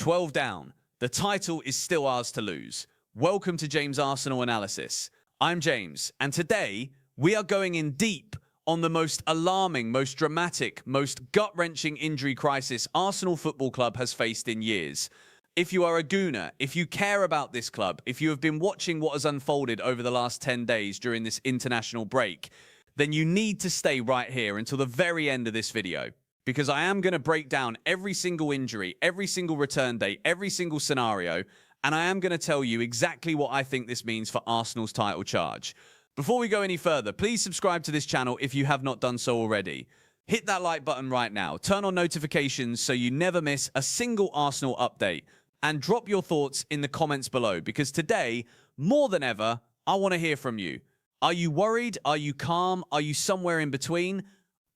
12 down. The title is still ours to lose. Welcome to James Arsenal Analysis. I'm James, and today we are going in deep on the most alarming, most dramatic, most gut-wrenching injury crisis Arsenal Football Club has faced in years. If you are a Gooner, if you care about this club, if you have been watching what has unfolded over the last 10 days during this international break, then you need to stay right here until the very end of this video. Because I am going to break down every single injury, every single return date, every single scenario, and I am going to tell you exactly what I think this means for Arsenal's title charge. Before we go any further, please subscribe to this channel if you have not done so already. Hit that like button right now, turn on notifications so you never miss a single Arsenal update, and drop your thoughts in the comments below, because today, more than ever, I want to hear from you. Are you worried? Are you calm? Are you somewhere in between?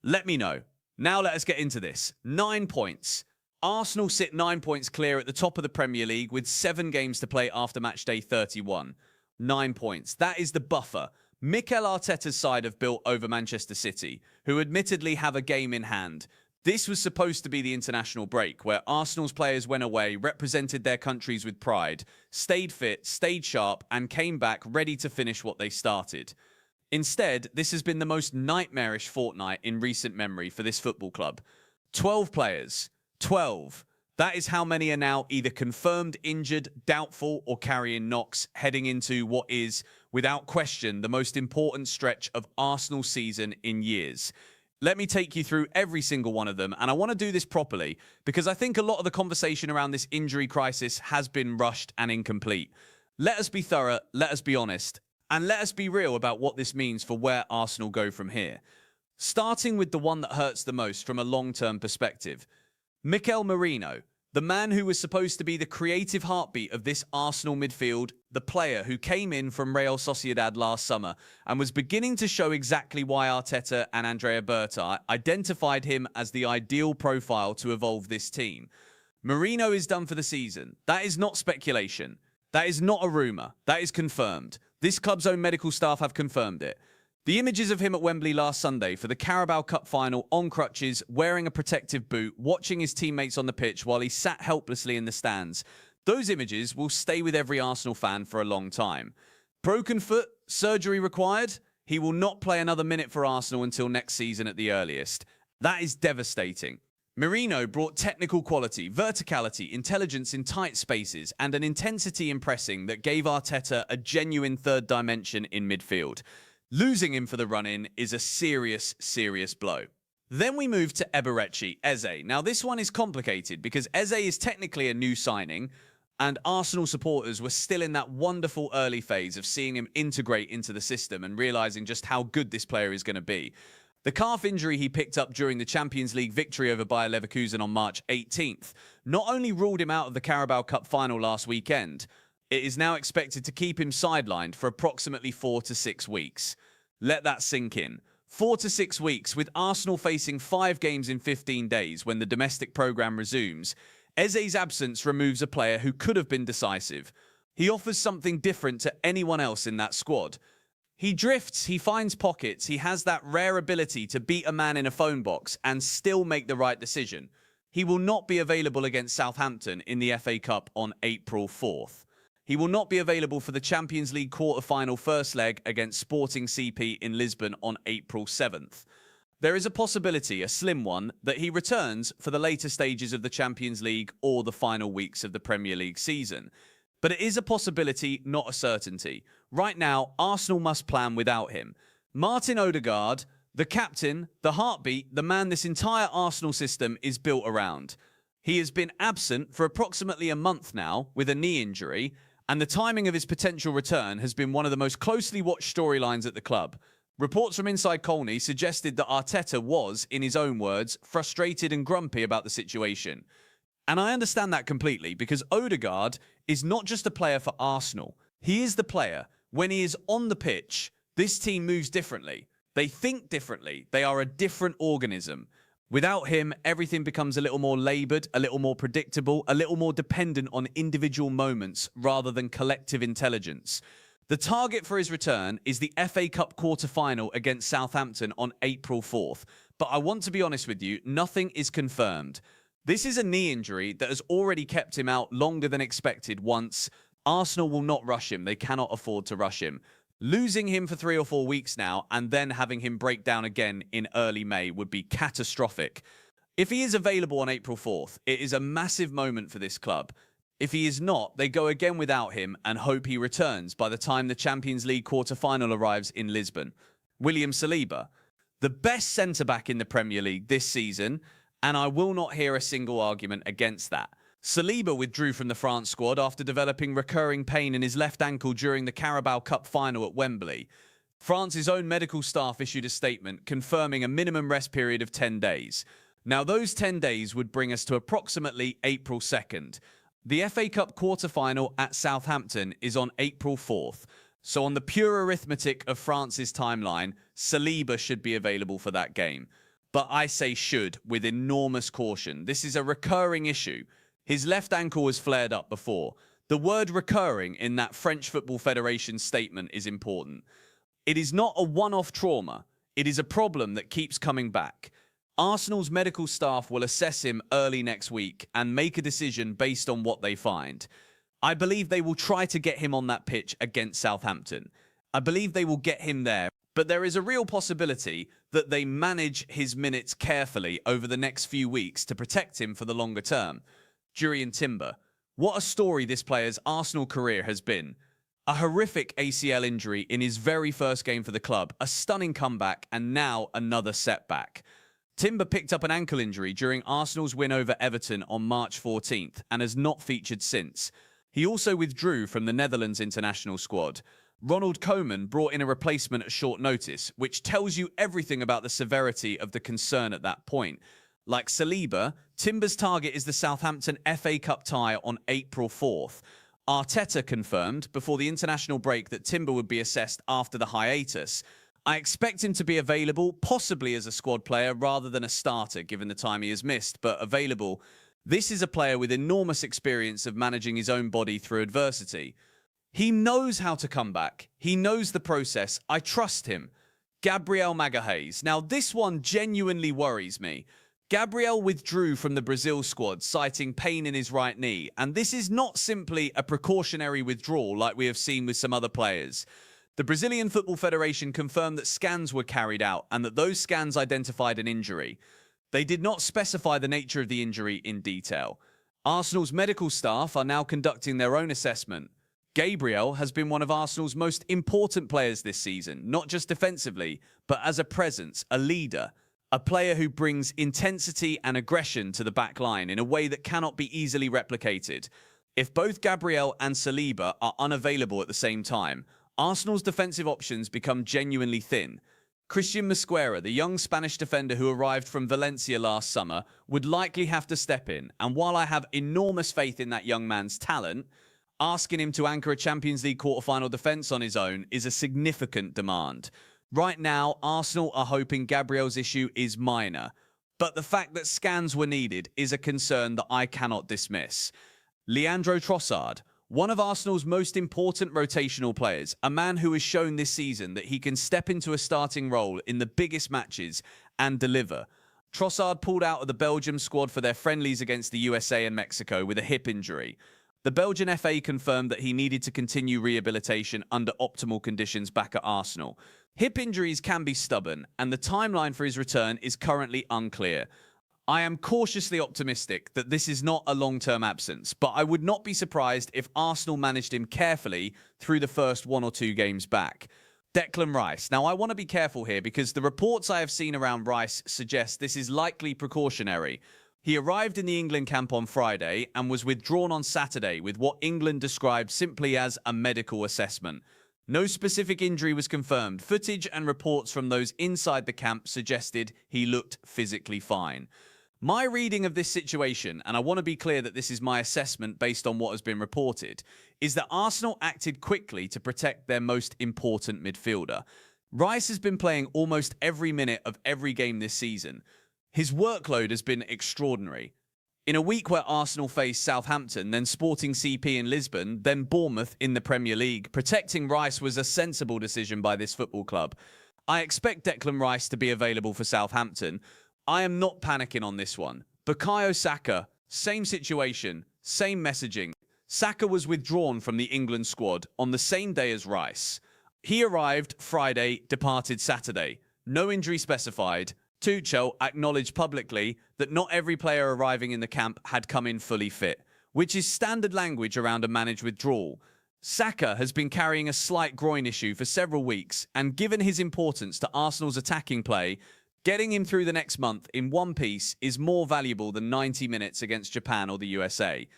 Let me know. Now let us get into this. 9 points. Arsenal sit 9 points clear at the top of the Premier League with 7 games to play after match day 31. 9 points. That is the buffer Mikel Arteta's side have built over Manchester City, who admittedly have a game in hand. This was supposed to be the international break, where Arsenal's players went away, represented their countries with pride, stayed fit, stayed sharp, and came back ready to finish what they started. Instead, this has been the most nightmarish fortnight in recent memory for this football club. 12 players. 12. That is how many are now either confirmed injured, doubtful, or carrying knocks, heading into what is, without question, the most important stretch of Arsenal's season in years. Let me take you through every single one of them, and I want to do this properly because I think a lot of the conversation around this injury crisis has been rushed and incomplete. Let us be thorough, let us be honest, and let us be real about what this means for where Arsenal go from here. Starting with the one that hurts the most from a long-term perspective. Mikel Merino, the man who was supposed to be the creative heartbeat of this Arsenal midfield, the player who came in from Real Sociedad last summer and was beginning to show exactly why Arteta and Andrea Berta identified him as the ideal profile to evolve this team. Merino is done for the season. That is not speculation. That is not a rumour. That is confirmed. This club's own medical staff have confirmed it. The images of him at Wembley last Sunday for the Carabao Cup final on crutches, wearing a protective boot, watching his teammates on the pitch while he sat helplessly in the stands. Those images will stay with every Arsenal fan for a long time. Broken foot, surgery required. He will not play another minute for Arsenal until next season at the earliest. That is devastating. Merino brought technical quality, verticality, intelligence in tight spaces, and an intensity in pressing that gave Arteta a genuine third dimension in midfield. Losing him for the run-in is a serious, serious blow. Then we move to Eberechi Eze. Now this one is complicated because Eze is technically a new signing, and Arsenal supporters were still in that wonderful early phase of seeing him integrate into the system and realizing just how good this player is going to be. The calf injury he picked up during the Champions League victory over Bayer Leverkusen on March 18th not only ruled him out of the Carabao Cup final last weekend, it is now expected to keep him sidelined for approximately 4 to 6 weeks. Let that sink in. 4 to 6 weeks, with Arsenal facing 5 games in 15 days when the domestic programme resumes. Eze's absence removes a player who could have been decisive. He offers something different to anyone else in that squad. He drifts, he finds pockets, he has that rare ability to beat a man in a phone box and still make the right decision. He will not be available against Southampton in the FA Cup on April 4th. He will not be available for the Champions League quarter-final first leg against Sporting CP in Lisbon on April 7th. There is a possibility, a slim one, that he returns for the later stages of the Champions League or the final weeks of the Premier League season. But it is a possibility, not a certainty. Right now, Arsenal must plan without him. Martin Odegaard, the captain, the heartbeat, the man this entire Arsenal system is built around. He has been absent for approximately a month now with a knee injury, and the timing of his potential return has been one of the most closely watched storylines at the club. Reports from inside Colney suggested that Arteta was, in his own words, frustrated and grumpy about the situation. And I understand that completely, because Odegaard is not just a player for Arsenal. He is the player. When he is on the pitch, this team moves differently. They think differently. They are a different organism. Without him, everything becomes a little more laboured, a little more predictable, a little more dependent on individual moments rather than collective intelligence. The target for his return is the FA Cup quarter-final against Southampton on April 4th. But I want to be honest with you, nothing is confirmed. This is a knee injury that has already kept him out longer than expected once. Arsenal will not rush him. They cannot afford to rush him. Losing him for 3 or 4 weeks now and then having him break down again in early May would be catastrophic. If he is available on April 4th, it is a massive moment for this club. If he is not, they go again without him and hope he returns by the time the Champions League quarter-final arrives in Lisbon. William Saliba, the best centre-back in the Premier League this season, and I will not hear a single argument against that. Saliba withdrew from the France squad after developing recurring pain in his left ankle during the Carabao Cup final at Wembley. France's own medical staff issued a statement confirming a minimum rest period of 10 days. Now, those 10 days would bring us to approximately April 2nd. The FA Cup quarter-final at Southampton is on April 4th. So on the pure arithmetic of France's timeline, Saliba should be available for that game. But I say should with enormous caution. This is a recurring issue. His left ankle was flared up before. The word recurring in that French Football Federation statement is important. It is not a one-off trauma. It is a problem that keeps coming back. Arsenal's medical staff will assess him early next week and make a decision based on what they find. I believe they will try to get him on that pitch against Southampton. I believe they will get him there, but there is a real possibility that they manage his minutes carefully over the next few weeks to protect him for the longer term. Jurrien Timber. What a story this player's Arsenal career has been. A horrific ACL injury in his very first game for the club, a stunning comeback, and now another setback. Timber picked up an ankle injury during Arsenal's win over Everton on March 14th and has not featured since. He also withdrew from the Netherlands international squad. Ronald Koeman brought in a replacement at short notice, which tells you everything about the severity of the concern at that point. Like Saliba, Timber's target is the Southampton FA Cup tie on April 4th. Arteta confirmed before the international break that Timber would be assessed after the hiatus. I expect him to be available, possibly as a squad player rather than a starter, given the time he has missed, but available. This is a player with enormous experience of managing his own body through adversity. He knows how to come back. He knows the process. I trust him. Gabriel Magalhães. Now, this one genuinely worries me. Gabriel withdrew from the Brazil squad, citing pain in his right knee, and this is not simply a precautionary withdrawal like we have seen with some other players. The Brazilian Football Federation confirmed that scans were carried out and that those scans identified an injury. They did not specify the nature of the injury in detail. Arsenal's medical staff are now conducting their own assessment. Gabriel has been one of Arsenal's most important players this season, not just defensively, but as a presence, a leader, a player who brings intensity and aggression to the back line in a way that cannot be easily replicated. If both Gabriel and Saliba are unavailable at the same time, Arsenal's defensive options become genuinely thin. Christian Mosquera, the young Spanish defender who arrived from Valencia last summer, would likely have to step in, and while I have enormous faith in that young man's talent, asking him to anchor a Champions League quarter-final defence on his own is a significant demand. Right now, Arsenal are hoping Gabriel's issue is minor, but the fact that scans were needed is a concern that I cannot dismiss. Leandro Trossard, one of Arsenal's most important rotational players, a man who has shown this season that he can step into a starting role in the biggest matches and deliver. Trossard pulled out of the Belgium squad for their friendlies against the USA and Mexico with a hip injury. The Belgian FA confirmed that he needed to continue rehabilitation under optimal conditions back at Arsenal. Hip injuries can be stubborn, and the timeline for his return is currently unclear. I am cautiously optimistic that this is not a long-term absence, but I would not be surprised if Arsenal managed him carefully through the first 1 or 2 games back. Declan Rice. Now, I want to be careful here because the reports I have seen around Rice suggest this is likely precautionary. He arrived in the England camp on Friday and was withdrawn on Saturday with what England described simply as a medical assessment. No specific injury was confirmed. Footage and reports from those inside the camp suggested he looked physically fine. My reading of this situation, and I want to be clear that this is my assessment based on what has been reported, is that Arsenal acted quickly to protect their most important midfielder. Rice has been playing almost every minute of every game this season. His workload has been extraordinary. In a week where Arsenal faced Southampton, then Sporting CP in Lisbon, then Bournemouth in the Premier League, protecting Rice was a sensible decision by this football club. I expect Declan Rice to be available for Southampton. I am not panicking on this one, Bukayo Saka, same situation, same messaging. Saka was withdrawn from the England squad on the same day as Rice. He arrived Friday, departed Saturday. No injury specified. Tuchel acknowledged publicly that not every player arriving in the camp had come in fully fit, which is standard language around a managed withdrawal. Saka has been carrying a slight groin issue for several weeks, and given his importance to Arsenal's attacking play, getting him through the next month in one piece is more valuable than 90 minutes against Japan or the USA.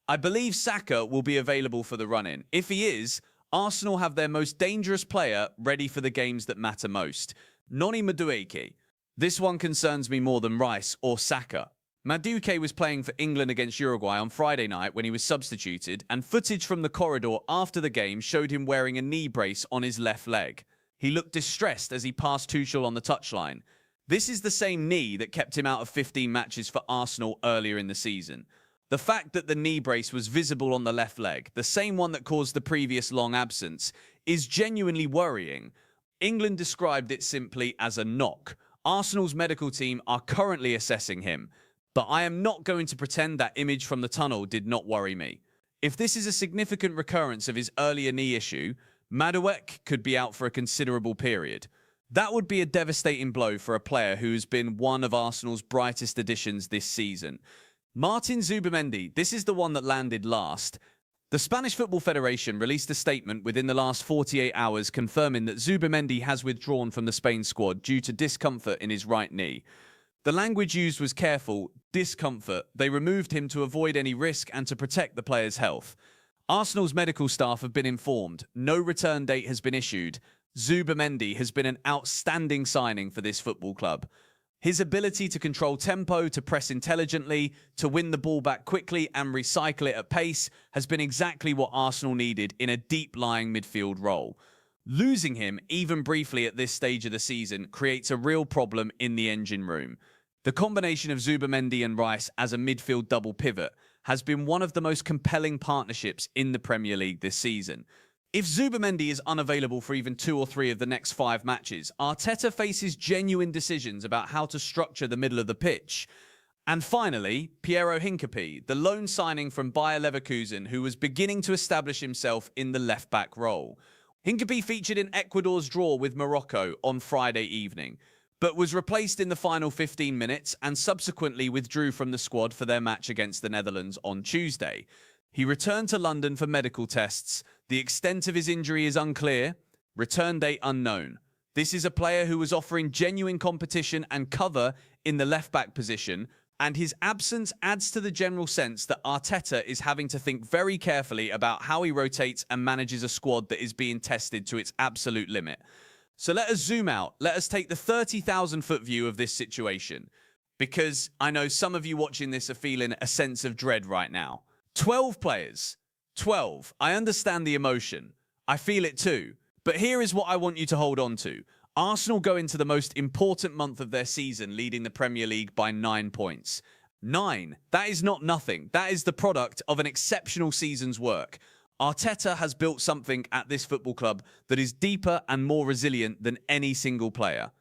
I believe Saka will be available for the run-in. If he is, Arsenal have their most dangerous player ready for the games that matter most. Noni Madueke. This one concerns me more than Rice or Saka. Madueke was playing for England against Uruguay on Friday night when he was substituted, and footage from the corridor after the game showed him wearing a knee brace on his left leg. He looked distressed as he passed Tuchel on the touchline. This is the same knee that kept him out of 15 matches for Arsenal earlier in the season. The fact that the knee brace was visible on the left leg, the same one that caused the previous long absence, is genuinely worrying. England described it simply as a knock. Arsenal's medical team are currently assessing him, but I am not going to pretend that image from the tunnel did not worry me. If this is a significant recurrence of his earlier knee issue, Madueke could be out for a considerable period. That would be a devastating blow for a player who has been one of Arsenal's brightest additions this season. Martin Zubimendi, this is the one that landed last. The Spanish Football Federation released a statement within the last 48 hours confirming that Zubimendi has withdrawn from the Spain squad due to discomfort in his right knee. The language used was careful, discomfort. They removed him to avoid any risk and to protect the player's health. Arsenal's medical staff have been informed. No return date has been issued. Zubimendi has been an outstanding signing for this football club. His ability to control tempo, to press intelligently, to win the ball back quickly and recycle it at pace has been exactly what Arsenal needed in a deep-lying midfield role. Losing him, even briefly at this stage of the season, creates a real problem in the engine room. The combination of Zubimendi and Rice as a midfield double pivot has been one of the most compelling partnerships in the Premier League this season. If Zubimendi is unavailable for even 2 or 3 of the next 5 matches, Arteta faces genuine decisions about how to structure the middle of the pitch. And finally, Piero Hincapié, the loan signing from Bayer Leverkusen, who was beginning to establish himself in the left-back role. Hincapié featured in Ecuador's draw with Morocco on Friday evening, but was replaced in the final 15 minutes and subsequently withdrew from the squad for their match against the Netherlands on Tuesday. He returned to London for medical tests. The extent of his injury is unclear. Return date unknown. This is a player who was offering genuine competition and cover in the left-back position, and his absence adds to the general sense that Arteta is having to think very carefully about how he rotates and manages a squad that is being tested to its absolute limit. So let us zoom out. Let us take the 30,000-foot view of this situation, because I know some of you watching this are feeling a sense of dread right now. 12 players. 12. I understand the emotion. I feel it too. But here is what I want you to hold on to. Arsenal go into the most important month of their season, leading the Premier League by 9 points. 9. That is not nothing. That is the product of an exceptional season's work. Arteta has built something at this football club that is deeper and more resilient than any single player.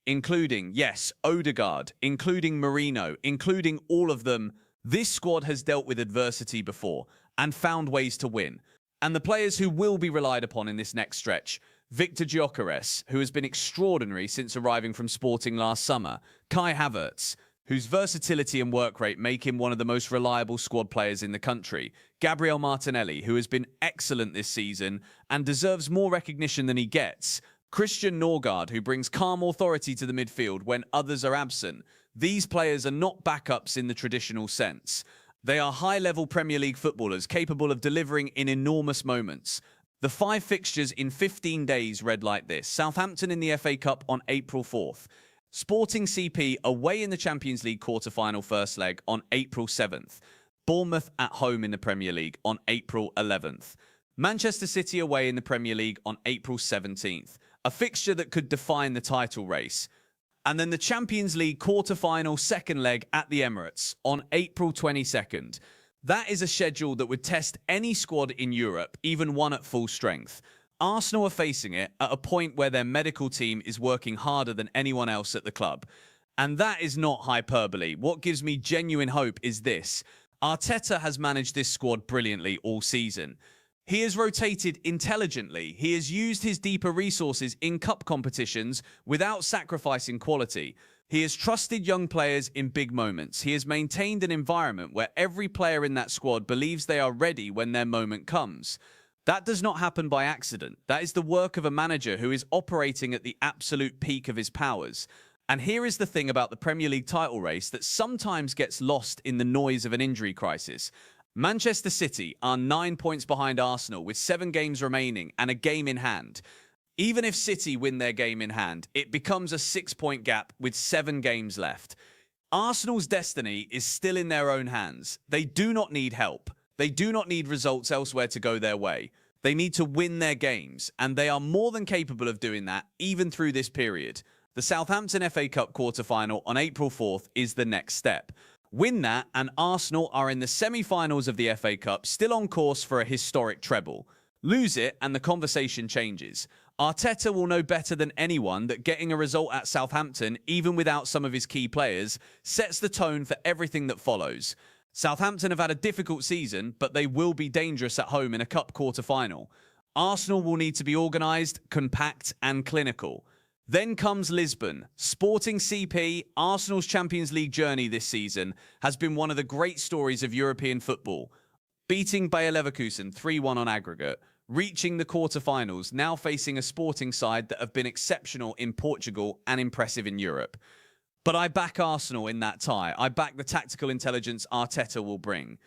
Including, yes, Odegaard, including Marino, including all of them. This squad has dealt with adversity before and found ways to win. And the players who will be relied upon in this next stretch: Victor Gyökeres, who has been extraordinary since arriving from Sporting last summer; Kai Havertz, whose versatility and work rate make him one of the most reliable squad players in the country; Gabriel Martinelli, who has been excellent this season and deserves more recognition than he gets; Christian Norgard, who brings calm authority to the midfield when others are absent. These players are not backups in the traditional sense. They are high-level Premier League footballers capable of delivering in enormous moments. The 5 fixtures in 15 days read like this: Southampton in the FA Cup on April 4th. Sporting CP away in the Champions League quarter-final first leg on April 7th. Bournemouth at home in the Premier League on April 11th. Manchester City away in the Premier League on April 17th. A fixture that could define the title race. And then the Champions League quarter-final second leg at the Emirates on April 22nd. That is a schedule that would test any squad in Europe, even one at full strength. Arsenal are facing it at a point where their medical team is working harder than anyone else at the club. And that is not hyperbole. What gives me genuine hope is this. Arteta has managed this squad brilliantly all season. He has rotated intelligently. He has used his deeper resources in cup competitions without sacrificing quality. He has trusted young players in big moments. He has maintained an environment where every player in that squad believes they are ready when their moment comes. That does not happen by accident. That is the work of a manager who is operating at the absolute peak of his powers. And here is the thing about the Premier League title race that sometimes gets lost in the noise of an injury crisis. Manchester City are 9 points behind Arsenal with 7 games remaining and a game in hand. Even if City win their game in hand, it becomes a 6-point gap with 7 games left. Arsenal's destiny is still in their own hands. They do not need help. They do not need results elsewhere to go their way. They need to win their games, and they are more than capable of doing that even through this period. The Southampton FA Cup quarter-final on April 4th is the next step. Win that, and Arsenal are in the semi-finals of the FA Cup, still on course for a historic treble. Lose it, and the conversation changes. Arteta will know better than anyone that getting a result at Southampton, even without some of his key players, sets the tone for everything that follows. Southampton have had a difficult season, but they will be dangerous at home in a cup quarter-final. Arsenal will need to be organised, compact, and clinical. Then comes Lisbon. Sporting CP, Arsenal's Champions League journey this season has been one of the great stories of European football. Beating Bayer Leverkusen 3-1 on aggregate, reaching the quarter-finals, now facing a Sporting side that have been exceptional in Portugal and impressive in Europe. But I back Arsenal in that tie. I back the tactical intelligence Arteta will bring.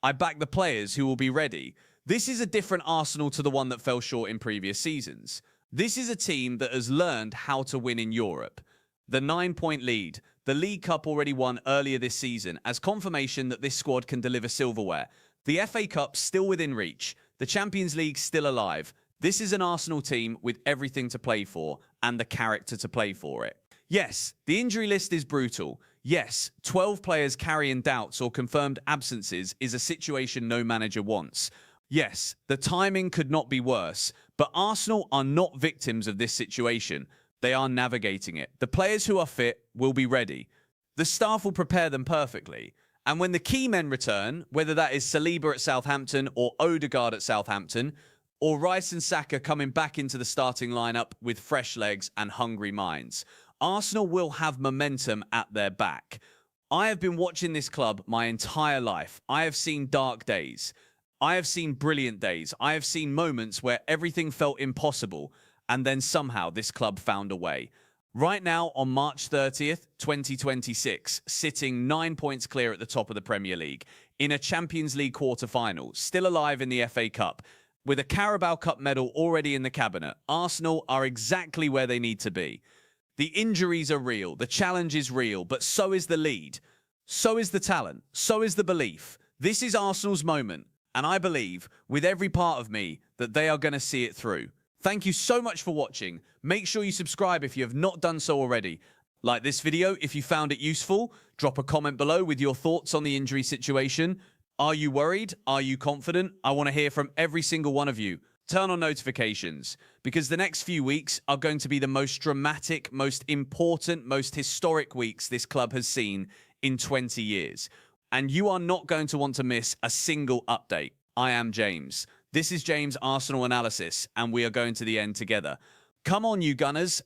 I back the players who will be ready. This is a different Arsenal to the one that fell short in previous seasons. This is a team that has learned how to win in Europe. The 9-point lead, the League Cup already won earlier this season, as confirmation that this squad can deliver silverware. The FA Cup still within reach. The Champions League still alive. This is an Arsenal team with everything to play for and the character to play for it. Yes, the injury list is brutal. Yes, 12 players carrying doubts or confirmed absences is a situation no manager wants. Yes, the timing could not be worse, but Arsenal are not victims of this situation. They are navigating it. The players who are fit will be ready. The staff will prepare them perfectly. And when the key men return, whether that is Saliba at Southampton or Odegaard at Southampton, or Rice and Saka coming back into the starting lineup with fresh legs and hungry minds, Arsenal will have momentum at their back. I have been watching this club my entire life. I have seen dark days. I have seen brilliant days. I have seen moments where everything felt impossible, and then somehow this club found a way. Right now, on March 30th, 2026, sitting 9 points clear at the top of the Premier League, in a Champions League quarter-final, still alive in the FA Cup, with a Carabao Cup medal already in the cabinet, Arsenal are exactly where they need to be. The injuries are real, the challenge is real, but so is the lead. So is the talent. So is the belief. This is Arsenal's moment. And I believe, with every part of me, that they are going to see it through. Thank you so much for watching. Make sure you subscribe if you have not done so already. Like this video if you found it useful. Drop a comment below with your thoughts on the injury situation. Are you worried? Are you confident? I want to hear from every single one of you. Turn on notifications, because the next few weeks are going to be the most dramatic, most important, most historic weeks this club has seen in 20 years. And you are not going to want to miss a single update. I am James. This is James Arsenal Analysis, and we are going to the end together. Come on, you Gunners.